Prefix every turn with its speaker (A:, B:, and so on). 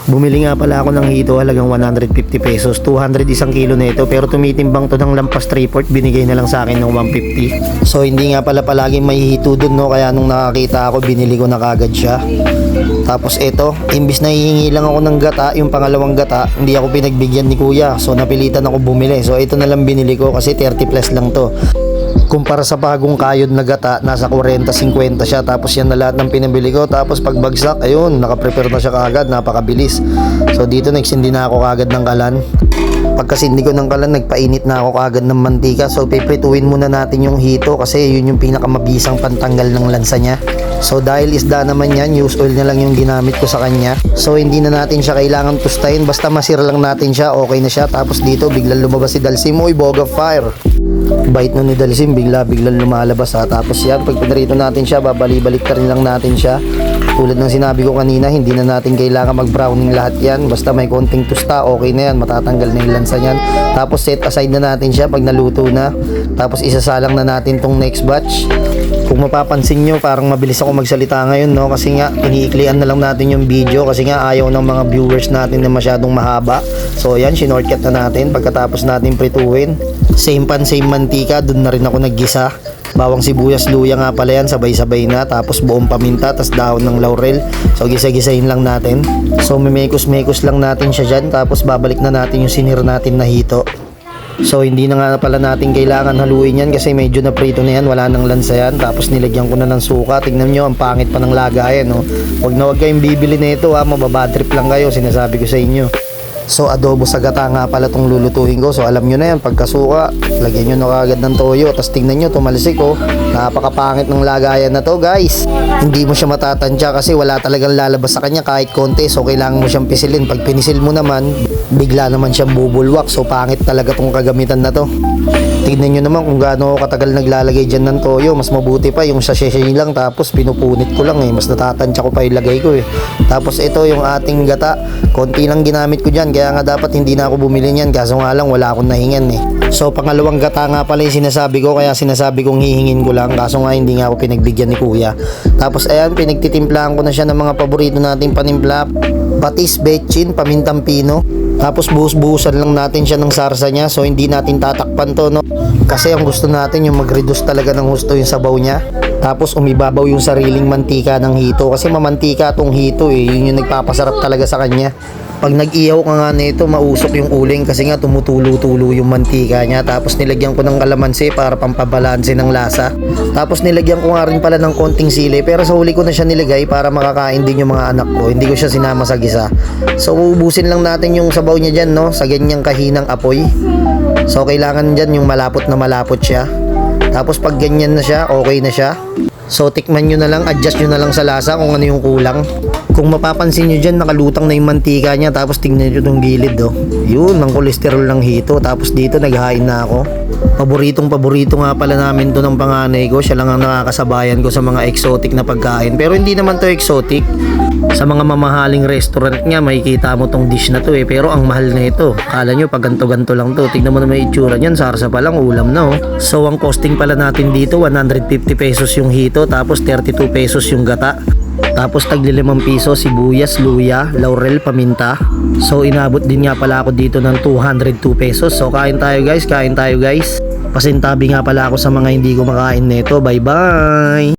A: Bumili nga pala ako ng hito halagang 150 pesos, 200 isang kilo na ito, pero tumitimbang to ng lampas 3/4, binigay na lang sa akin ng 150. So hindi nga pala palaging may hito dun, no, kaya nung nakakita ako binili ko na kagad siya. Tapos ito, imbis na hihingi lang ako ng gata, yung pangalawang gata, hindi ako pinagbigyan ni kuya, so napilitan ako bumili. So ito na lang binili ko kasi 30 plus lang to. Kumpara sa bagong kayod na gata, nasa 40-50 siya. Tapos yan na lahat ng pinabili ko. Tapos pagbagsak, ayun, nakaprepare na siya kaagad, napakabilis. So dito nagsindi na ako kaagad ng kalan. Pagkasindi ko ng kalan, nagpainit na ako kaagad ng mantika. So piprituin muna natin yung hito kasi yun yung pinakamabisang pantanggal ng lansa niya. So dahil isda naman yan, use oil na lang yung ginamit ko sa kanya. So hindi na natin siya kailangan tustahin, basta masira lang natin siya, okay na siya. Tapos dito biglang lumabas si Dalsim, uy, boga fire. Bite nun ni Dalsim, biglang lumalabas ha. Tapos yan, pag pinarito natin siya, babalik rin lang natin siya. Tulad ng sinabi ko kanina, hindi na natin kailangan mag-browning lahat yan. Basta may konting tusta, okay na yan, matatanggal na yung lansa niyan. Tapos set aside na natin siya pag naluto na. Tapos isasalang na natin tong next batch. Kung mapapansin nyo, parang mabilis ako magsalita ngayon, no? Kasi nga, iniiklian na lang natin yung video. Kasi nga, ayaw ng mga viewers natin na masyadong mahaba. So, yan, shinortcut na natin. Pagkatapos natin prituin, same pan, same mantika. Doon na rin ako naggisa. Bawang sibuyas, luya nga pala yan, sabay-sabay na. Tapos buong paminta, tas dahon ng laurel. So, gisa-gisahin lang natin. So, mimekos-mekos lang natin siya dyan. Tapos, babalik na natin yung sinir natin na hito. So hindi na nga pala natin kailangan haluin yan kasi medyo na prito na yan, wala nang lansa yan. Tapos nilagyan ko na ng suka. Tignan nyo, ang pangit pa ng lagayan, no? Huwag na huwag kayong bibili na ito, ha, mababadrip lang kayo, sinasabi ko sa inyo. So adobo sa gata nga pala itong lulutuin ko. So alam nyo na yan, pagkasuka, lagyan nyo na kagad ng toyo. Tapos tingnan nyo, tumalsik, oh. Napakapangit ng lagayan na to, guys. Hindi mo siya matatansya kasi wala talagang lalabas sa kanya kahit konti. So kailangan mo siyang pisilin. Pag pinisil mo naman, bigla naman siyang bubulwak. So pangit talaga tong kagamitan na to. Tignan nyo naman kung gaano katagal naglalagay dyan ng toyo. Mas mabuti pa yung sachet lang, tapos pinupunit ko lang, eh. Mas natatansya ko pa ilagay ko, eh. Tapos ito yung ating gata, konti lang ginamit ko dyan, kaya nga dapat hindi na ako bumili niyan, kaso nga lang wala akong nahingan, eh. So pangalawang gata nga pala yung sinasabi ko, kaya sinasabi kong hihingin ko lang, kaso nga hindi nga ako pinagbigyan ni kuya. Tapos ayan, pinagtitimplahan ko na siya ng mga paborito nating panimpla, patis, betchin, pamintang pino. Tapos buhos-buhusan lang natin siya ng sarsa niya. So hindi natin tatakpan to, no? Kasi ang gusto natin yung mag-reduce talaga ng husto yung sabaw niya. Tapos umibabaw yung sariling mantika ng hito. Kasi mamantika tong hito, eh. Yun yung nagpapasarap talaga sa kanya. Pag nag-ihaw ka nga nito, mausok yung uling kasi nga tumutulo-tulo yung mantika niya. Tapos nilagyan ko ng kalamansi para pampabalanse ng lasa. Tapos nilagyan ko nga rin pala ng konting sili, pero sa huli ko na siya nilagay para makakain din yung mga anak ko. Hindi ko siya sinama sa gisa. So ubusin lang natin yung sabaw niya dyan, no? Sa ganyang kahinang apoy. So kailangan dyan yung malapot na malapot siya. Tapos pag ganyan na siya, okay na siya. So tikman nyo na lang, adjust nyo na lang sa lasa kung ano yung kulang. Kung mapapansin nyo dyan, nakalutang na yung mantika niya. Tapos tingnan nyo itong gilid, oh. Yun, ang kolesterol ng hito. Tapos dito, naghahain na ako. Paborito nga pala namin to ng panganay ko. Siya lang ang nakakasabayan ko sa mga exotic na pagkain. Pero hindi naman to exotic. Sa mga mamahaling restaurant nga, makikita mo tong dish na to, eh. Pero ang mahal na ito. Kala nyo, pag ganto-ganto lang to. Tignan mo na may itsura niyan. Sarsa pa lang, ulam na, oh. So, ang costing pala natin dito, 150 pesos yung hito. Tapos 32 pesos yung gata. Tapos tagli 5 piso sibuyas, luya, laurel, paminta. So inabot din nga pala ako dito ng 202 pesos. So kain tayo, guys, kain tayo, guys. Pasintabi nga pala ako sa mga hindi ko makain nito. Bye bye.